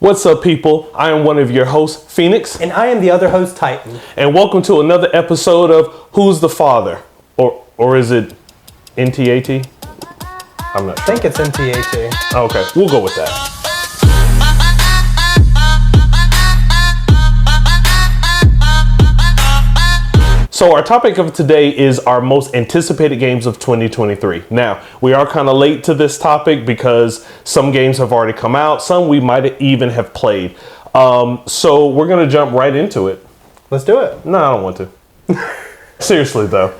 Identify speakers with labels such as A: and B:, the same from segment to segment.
A: What's up, people? I am one of your hosts, Phoenix.
B: And I am the other host, Titan.
A: And welcome to another episode of Who's the Father? Or is it NTAT? I'm not sure.
B: I think it's NTAT.
A: Okay, we'll go with that. So our topic of today is our most anticipated games of 2023. Now, we are kind of late to this topic because some games have already come out. Some we might even have played. So we're going to jump right into it.
B: Let's do it.
A: No, I don't want to. Seriously, though,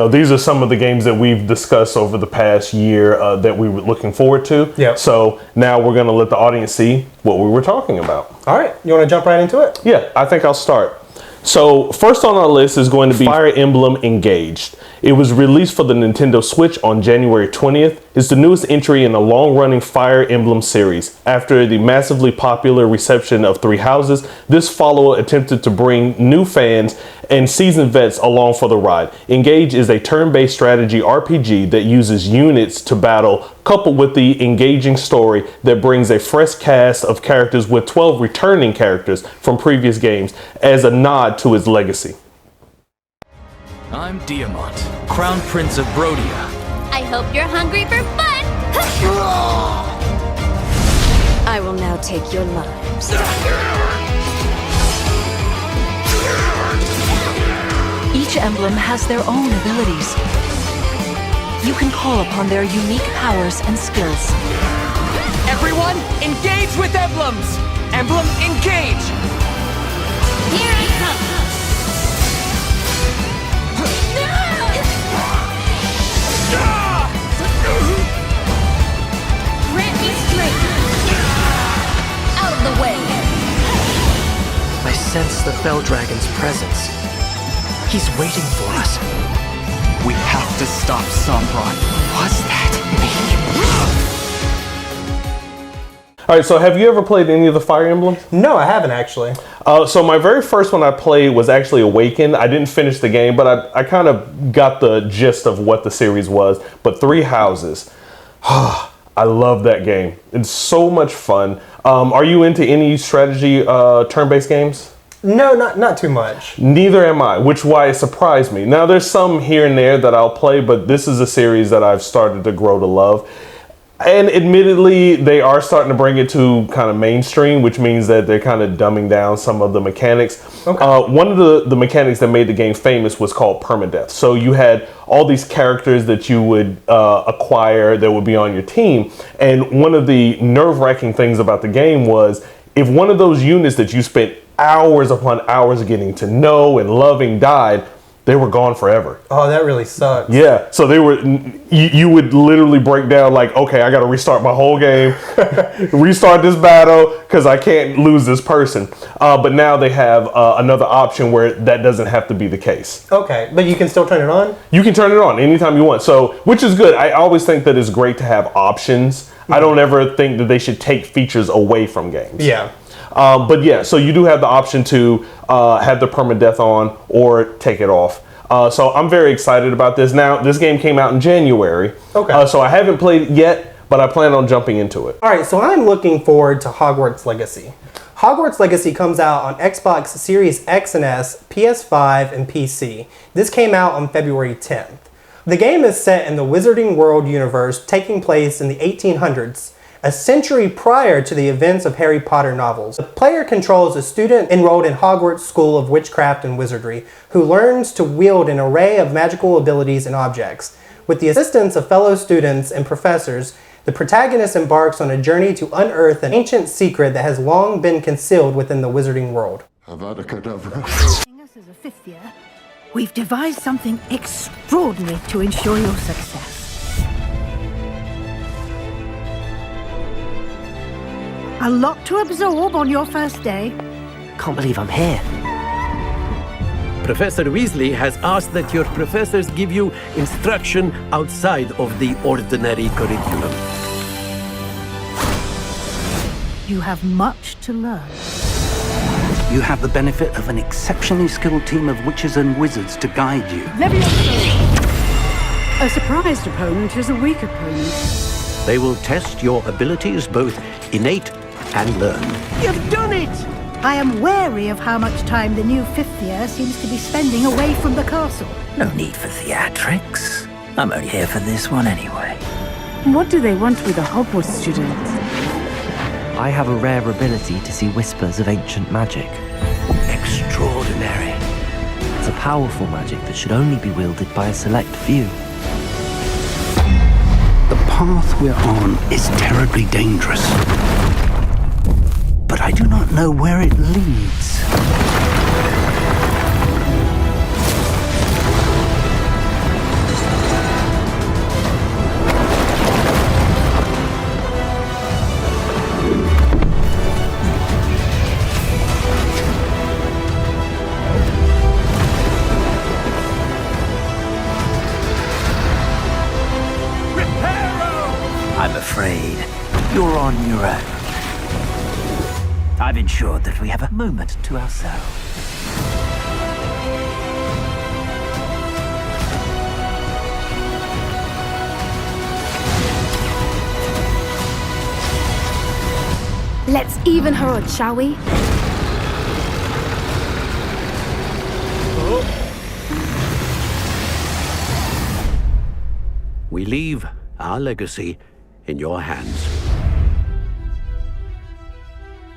A: these are some of the games that we've discussed over the past year that we were looking forward to.
B: Yep.
A: So now we're going to let the audience see what we were talking about.
B: All right. You want to jump right into it?
A: Yeah, I think I'll start. So first on our list is going to be Fire Emblem Engaged. It was released for the Nintendo Switch on January 20th. It's the newest entry in a long-running Fire Emblem series. After the massively popular reception of Three Houses, this follower attempted to bring new fans and seasoned vets along for the ride. Engage is a turn-based strategy RPG that uses units to battle, coupled with the engaging story that brings a fresh cast of characters with 12 returning characters from previous games as a nod to its legacy.
C: I'm Diamant, Crown Prince of Brodia.
D: I hope you're hungry for fun! I will now take your lives.
E: Each emblem has their own abilities. You can call upon their unique powers and skills.
F: Everyone, engage with emblems! Emblem, engage!
D: Here I come! Grant me strength! Out of the way!
F: I sense the Fell Dragon's presence. He's waiting for us. We have to stop Sombron. Was that
A: All right, so have you ever played any of the Fire Emblems?
B: No, I haven't actually.
A: So my very first one I played was actually Awakened. I didn't finish the game, but I kind of got the gist of what the series was. But Three Houses, I love that game. It's so much fun. Are you into any strategy turn-based games?
B: No, not too much.
A: Neither am I, which why it surprised me. Now, there's some here and there that I'll play, but this is a series that I've started to grow to love. And admittedly, they are starting to bring it to kind of mainstream, which means that they're kind of dumbing down some of the mechanics. Okay. One of the mechanics that made the game famous was called permadeath. So you had all these characters that you would acquire that would be on your team. And one of the nerve-wracking things about the game was if one of those units that you spent hours upon hours getting to know and loving died, they were gone forever.
B: Oh, that really sucks.
A: Yeah, so they were. You would literally break down like, okay, I got to restart my whole game, restart this battle because I can't lose this person. But now they have another option where that doesn't have to be the case.
B: Okay, but you can still turn it on?
A: You can turn it on anytime you want. So, which is good. I always think that it's great to have options. Mm-hmm. I don't ever think that they should take features away from games.
B: Yeah.
A: But yeah, so you do have the option to have the permadeath on or take it off. So I'm very excited about this. Now, this game came out in January.
B: Okay.
A: So I haven't played it yet, but I plan on jumping into it.
B: All right, so I'm looking forward to Hogwarts Legacy. Hogwarts Legacy comes out on Xbox Series X and S, PS5, and PC. This came out on February 10th. The game is set in the Wizarding World universe, taking place in the 1800s. A century prior to the events of Harry Potter novels. The player controls a student enrolled in Hogwarts School of Witchcraft and Wizardry who learns to wield an array of magical abilities and objects. With the assistance of fellow students and professors, the protagonist embarks on a journey to unearth an ancient secret that has long been concealed within the Wizarding world.
G: Us as a fifth year, we've devised something extraordinary to ensure your success. A lot to absorb on your first day.
F: Can't believe I'm here.
H: Professor Weasley has asked that your professors give you instruction outside of the ordinary curriculum.
G: You have much to learn.
I: You have the benefit of an exceptionally skilled team of witches and wizards to guide you.
G: A surprised opponent is a weak opponent.
H: They will test your abilities, both innate and learn. You've done it!
G: I am wary of how much time the new 5th year seems to be spending away from the castle.
J: No need for theatrics. I'm only here for this one anyway.
K: What do they want with a Hogwarts student?
L: I have a rare ability to see whispers of ancient magic.
H: Extraordinary.
L: It's a powerful magic that should only be wielded by a select few.
I: The path we're on is terribly dangerous. But I do not know where it leads.
J: I'm afraid you're on your own. I've ensured that we have a moment to ourselves.
D: Let's even her odds, shall we?
H: We leave our legacy in your hands.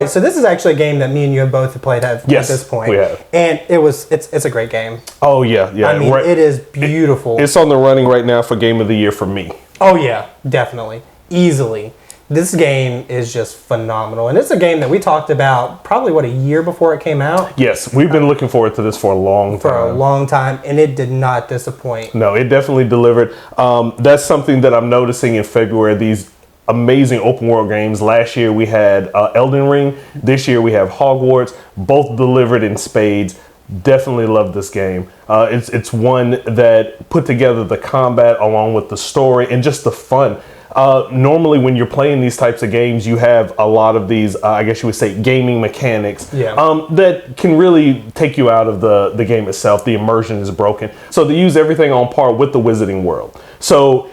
B: So this is actually a game that me and you have both played at this point.
A: We have.
B: And it's a great game.
A: Oh yeah, yeah.
B: I mean, it is beautiful.
A: It's on the running right now for Game of the Year for me.
B: Oh yeah, definitely. Easily. This game is just phenomenal. And it's a game that we talked about probably, a year before it came out?
A: Yes, we've been looking forward to this for a long time.
B: For a long time, and it did not disappoint.
A: No, it definitely delivered. That's something that I'm noticing in February, these amazing open world games. Last year we had Elden Ring. This year we have Hogwarts. Both delivered in spades. Definitely love this game. It's one that put together the combat along with the story and just the fun. Normally when you're playing these types of games, you have a lot of these, I guess you would say, gaming mechanics that can really take you out of the game itself. The immersion is broken. So they use everything on par with the Wizarding World. So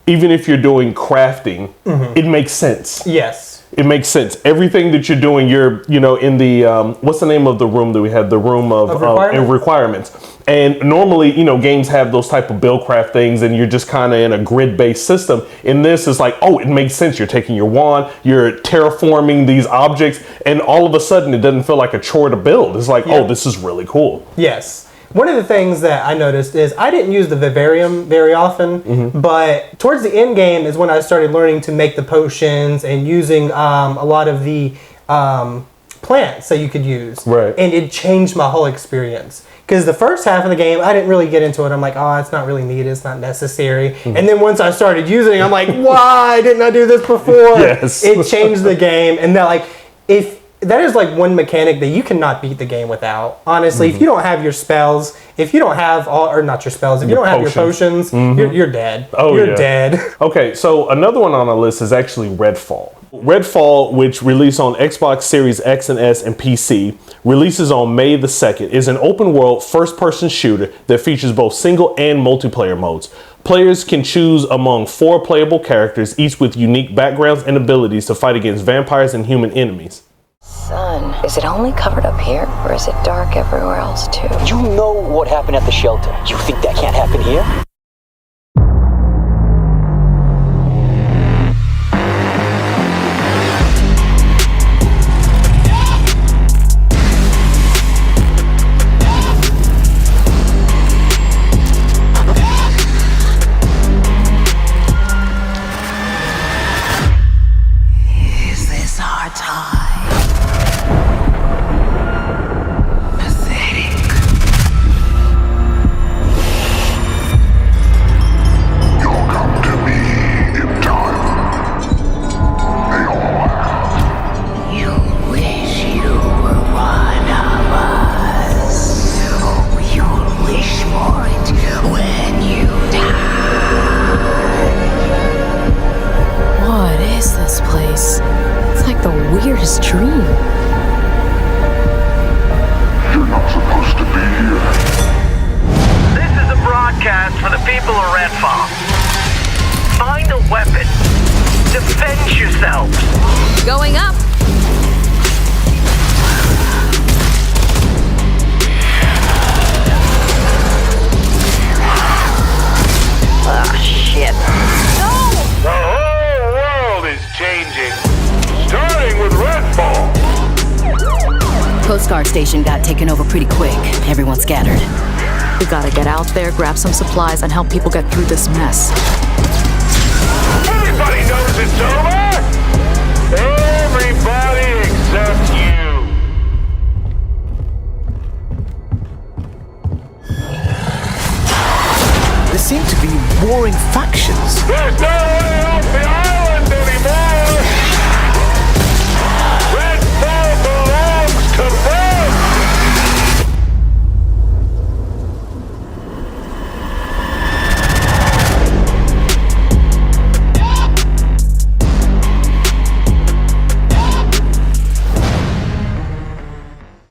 A: even if you're doing crafting, it makes sense.
B: Yes.
A: It makes sense. Everything that you're doing, you're, in the, what's the name of the room that we had? The room of requirements. And normally, games have those type of buildcraft things and you're just kind of in a grid-based system. In this, it's like, oh, it makes sense. You're taking your wand, you're terraforming these objects, and all of a sudden it doesn't feel like a chore to build. It's like, oh, this is really cool.
B: Yes. One of the things that I noticed is I didn't use the vivarium very often, but towards the end game is when I started learning to make the potions and using a lot of the plants that you could use.
A: Right.
B: And it changed my whole experience. Because the first half of the game, I didn't really get into it. I'm like, oh, it's not really needed. It's not necessary. And then once I started using it, I'm like, why didn't I do this before?
A: Yes.
B: It changed the game. And that is like one mechanic that you cannot beat the game without. Honestly, if you don't have your spells, if you don't have if you don't have your potions, you're dead.
A: Oh,
B: you're dead.
A: Okay, so another one on our list is actually Redfall. Redfall, which released on Xbox Series X and S and PC, releases on May the 2nd, is an open world first-person shooter that features both single and multiplayer modes. Players can choose among 4 playable characters, each with unique backgrounds and abilities to fight against vampires and human enemies.
M: Sun, is it only covered up here, or is it dark everywhere else too?
J: You know what happened at the shelter. You think that can't happen here?
M: Is this our time? Weirdest dream.
N: You're not supposed to be here.
O: This is a broadcast for the people of Redfall. Find a weapon. Defend yourselves.
D: Going up.
P: guard station got taken over pretty quick. Everyone scattered.
Q: We gotta get out there, grab some supplies, and help people get through this mess.
O: Everybody knows it's over! Everybody except you.
C: There seem to be warring factions.
O: There's no way off the island anymore! Redfall belongs to them!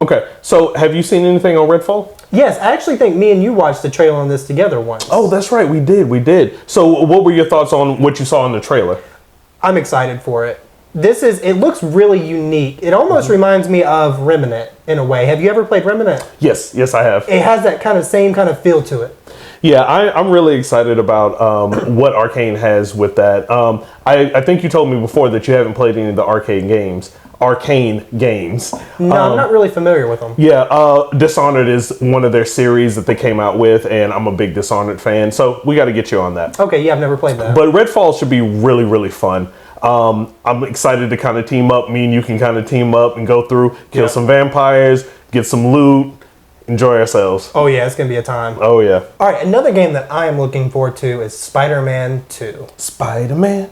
A: Okay, so have you seen anything on Redfall?
B: Yes, I actually think me and you watched the trailer on this together once.
A: Oh, that's right, we did. So what were your thoughts on what you saw in the trailer?
B: I'm excited for it. It looks really unique. It almost reminds me of Remnant in a way. Have you ever played Remnant?
A: Yes, I have.
B: It has that same kind of feel to it.
A: Yeah, I'm really excited about what Arcane has with that. I think you told me before that you haven't played any of the Arcane games.
B: No, I'm not really familiar with them.
A: Yeah, Dishonored is one of their series that they came out with, and I'm a big Dishonored fan, so we got to get you on that.
B: Okay, yeah, I've never played that.
A: But Redfall should be really, really fun. I'm excited to kind of team up. Me and you can kind of team up and go through, kill some vampires, get some loot, enjoy ourselves.
B: Oh yeah, it's going to be a time.
A: Oh yeah.
B: All right, another game that I am looking forward to is Spider-Man 2.
A: Spider-Man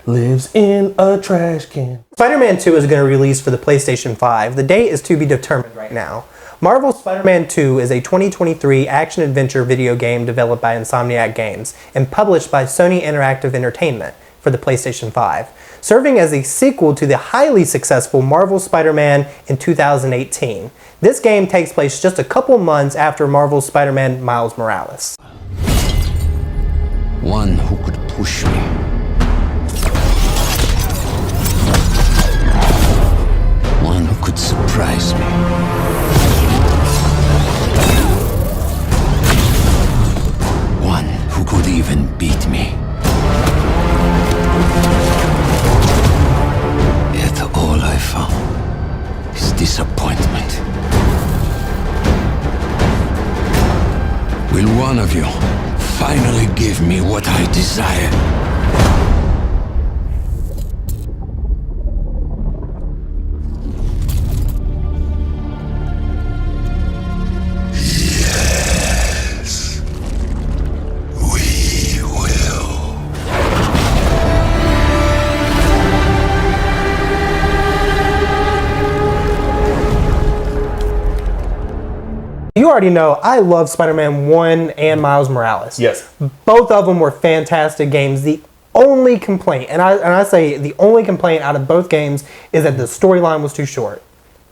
A: lives in a trash can.
B: Spider-Man 2 is going to release for the PlayStation 5. The date is to be determined right now. Marvel's Spider-Man 2 is a 2023 action-adventure video game developed by Insomniac Games and published by Sony Interactive Entertainment for the PlayStation 5, serving as a sequel to the highly successful Marvel Spider-Man in 2018. This game takes place just a couple months after Marvel's Spider-Man Miles Morales.
R: One who could push me. One who could surprise me. One who could even beat me. Yet all I found is disappointment. Will one of you finally give me what I desire? Yes, we will.
B: You already know I love Spider-Man 1 and Miles Morales.
A: Yes.
B: Both of them were fantastic games. The only complaint, and I say the only complaint out of both games, is that the storyline was too short.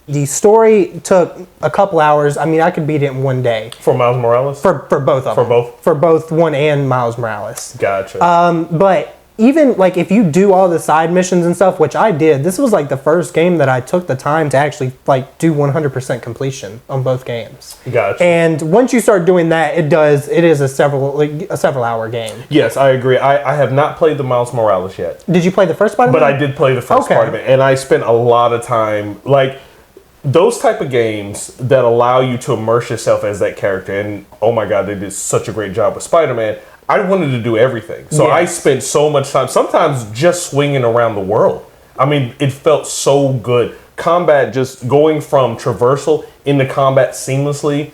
B: The story took a couple hours. I mean, I could beat it in one day.
A: For Miles Morales?
B: For both of them.
A: For both?
B: For both 1 and Miles Morales.
A: Gotcha.
B: But even like if you do all the side missions and stuff, which I did, this was like the first game that I took the time to actually like do 100% completion on both games.
A: Gotcha.
B: And once you start doing that, it is a several hour game.
A: Yes, I agree. I have not played the Miles Morales yet.
B: Did you play the first Spider-Man?
A: But I did play the first part of it, and I spent a lot of time like those type of games that allow you to immerse yourself as that character. And oh my God, they did such a great job with Spider-Man. I wanted to do everything. So I spent so much time, sometimes just swinging around the world. I mean, it felt so good. Combat, just going from traversal into combat seamlessly,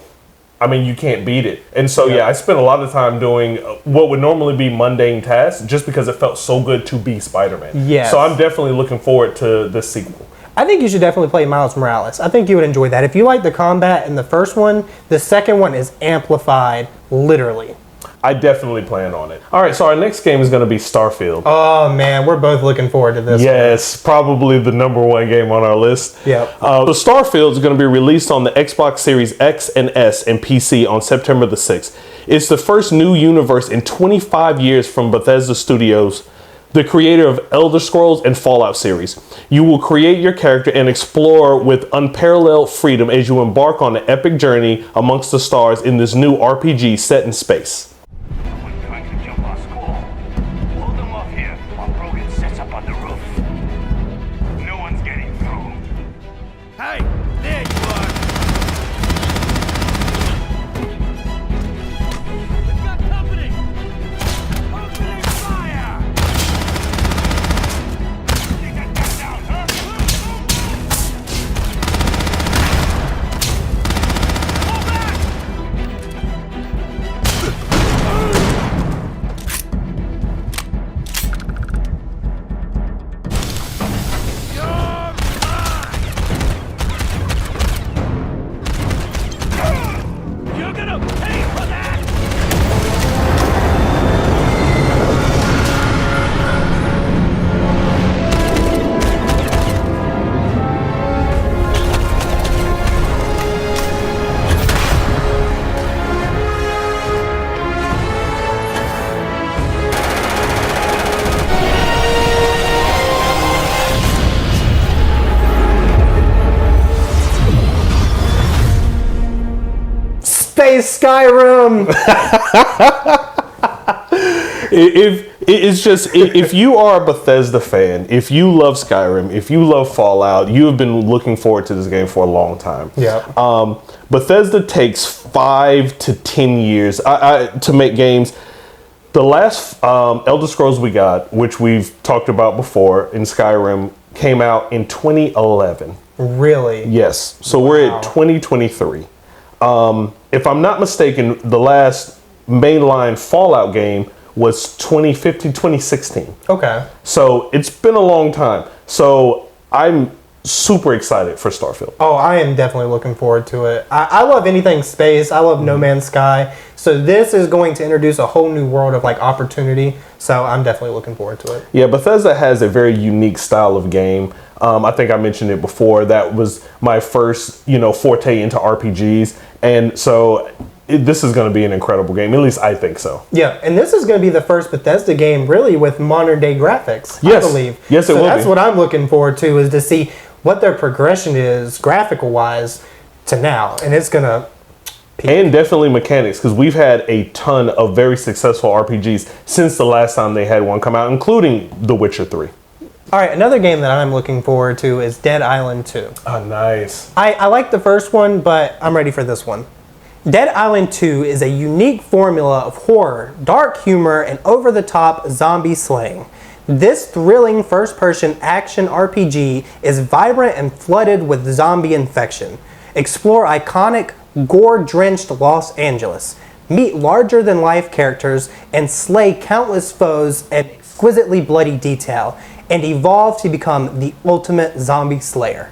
A: I mean, you can't beat it. And so, I spent a lot of time doing what would normally be mundane tasks just because it felt so good to be Spider-Man.
B: Yes.
A: So I'm definitely looking forward to this sequel.
B: I think you should definitely play Miles Morales. I think you would enjoy that. If you like the combat in the first one, the second one is amplified, literally.
A: I definitely plan on it. All right, so our next game is going to be Starfield.
B: Oh man, we're both looking forward to this.
A: Yes, probably the #1 game on our list.
B: Yep.
A: So Starfield is going to be released on the Xbox Series X and S and PC on September the 6th. It's the first new universe in 25 years from Bethesda Studios, the creator of Elder Scrolls and Fallout series. You will create your character and explore with unparalleled freedom as you embark on an epic journey amongst the stars in this new RPG set in space.
O: Hey!
B: Space Skyrim.
A: If you are a Bethesda fan, if you love Skyrim, if you love Fallout, you have been looking forward to this game for a long time.
B: Yeah.
A: Bethesda takes 5 to 10 years to make games. The last Elder Scrolls we got, which we've talked about before in Skyrim, came out in 2011.
B: Really?
A: Yes. So we're at 2023. If I'm not mistaken, the last mainline Fallout game was 2015, 2016.
B: Okay.
A: So it's been a long time. So I'm super excited for Starfield.
B: Oh, I am definitely looking forward to it. I love anything space. I love No Man's Sky. So this is going to introduce a whole new world of like opportunity. So I'm definitely looking forward to it.
A: Yeah, Bethesda has a very unique style of game. I think I mentioned it before. That was my first, forte into RPGs. And so this is going to be an incredible game. At least I think so.
B: Yeah, and this is going to be the first Bethesda game really with modern day graphics,
A: yes.
B: I believe.
A: Yes, it will
B: That's
A: be.
B: what I'm looking forward to, is to see what their progression is graphical wise to now. And it's going to peak.
A: And definitely mechanics, because we've had a ton of very successful RPGs since the last time they had one come out, including The Witcher 3.
B: All right, another game that I'm looking forward to is Dead Island 2.
A: Oh, nice.
B: I like the first one, but I'm ready for this one. Dead Island 2 is a unique formula of horror, dark humor, and over-the-top zombie slaying. This thrilling first-person action RPG is vibrant and flooded with zombie infection. Explore iconic, gore-drenched Los Angeles. Meet larger-than-life characters and slay countless foes in exquisitely bloody detail, and evolve to become the ultimate zombie slayer.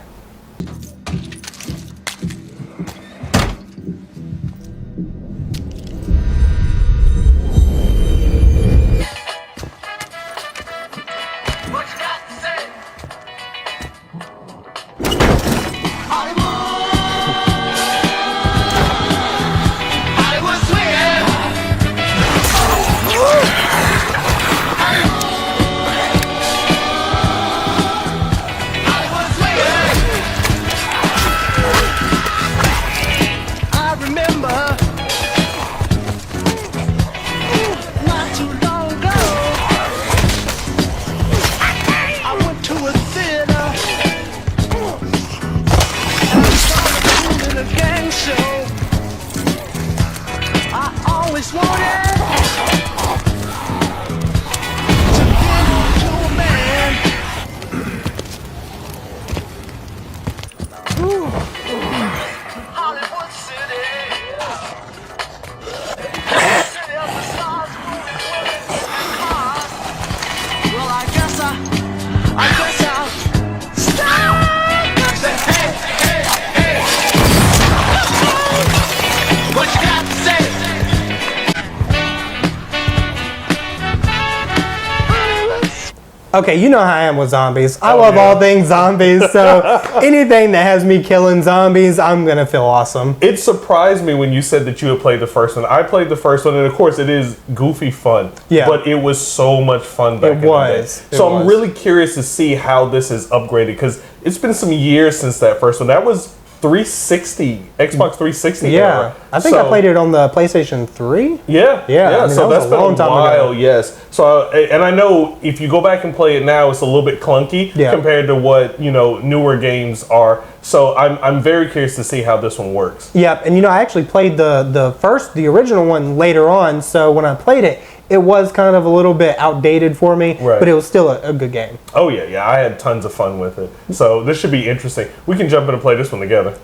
B: Okay, you know how I am with zombies. I love all things zombies, so anything that has me killing zombies, I'm going to feel awesome.
A: It surprised me when you said that you had played the first one. I played the first one, and of course it is goofy fun.
B: Yeah.
A: But it was so much fun back in the day. So I'm really curious to see how this is upgraded, because it's been some years since that first one. That was 360, Xbox 360
B: Yeah,
A: era.
B: I think I played it on the PlayStation 3.
A: Yeah.
B: I mean,
A: so that's been a
B: long time
A: while,
B: ago.
A: yes. So, and I know if you go back and play it now, it's a little bit clunky compared to what, newer games are. So I'm very curious to see how this one works.
B: Yeah, and I actually played the original one later on, so when I played it, it was kind of a little bit outdated for me, but it was still a good game.
A: Oh yeah, I had tons of fun with it. So this should be interesting. We can jump in and play this one together.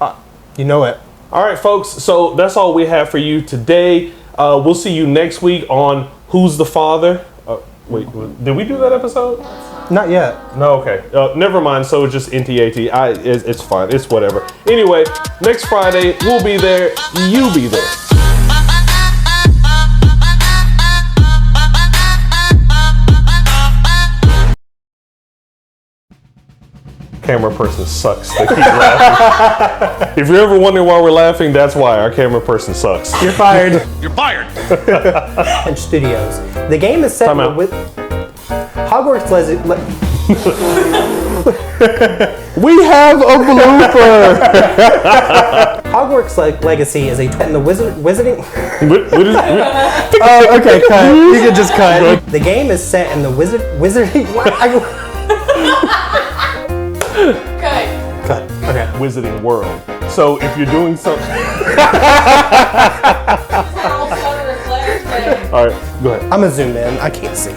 B: You know it.
A: All right, folks, so that's all we have for you today. We'll see you next week on Who's the Father? Wait, did we do that episode?
B: Not yet.
A: No, okay. Never mind, so it's just NTAT. It's fine, it's whatever. Anyway, next Friday, we'll be there, you be there. Camera person sucks. They keep laughing. If you're ever wondering why we're laughing, that's why. Our camera person sucks.
B: You're fired.
O: You're fired.
B: And Studios. The game is set with Hogwarts
A: We have a blooper.
B: Hogwarts Legacy is a in the wizarding.
A: Oh,
B: okay, cut. You can just cut. The game is set in the wizarding. Cut. Okay.
A: Wizarding world. So if you're doing something. All right, go ahead.
B: I'm gonna zoom in. I can't see.